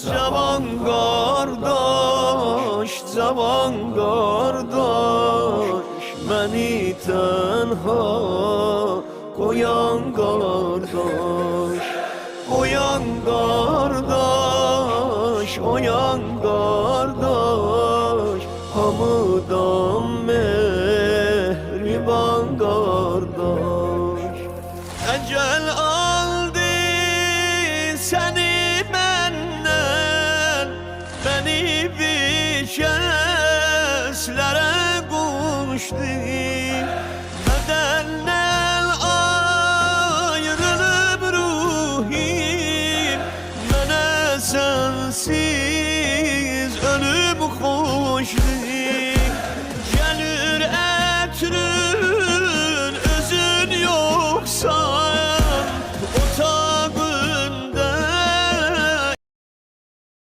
Cavan kardeş, cavan kardeş, beni tenha koyan kardeş. Oyan kardeş, oyan kardeş, hamıdan mehriban kardeş. Ecel aldı seni benden, beni vişeslere koştu. Bedenden ayrılıp ruhim, bana sensiz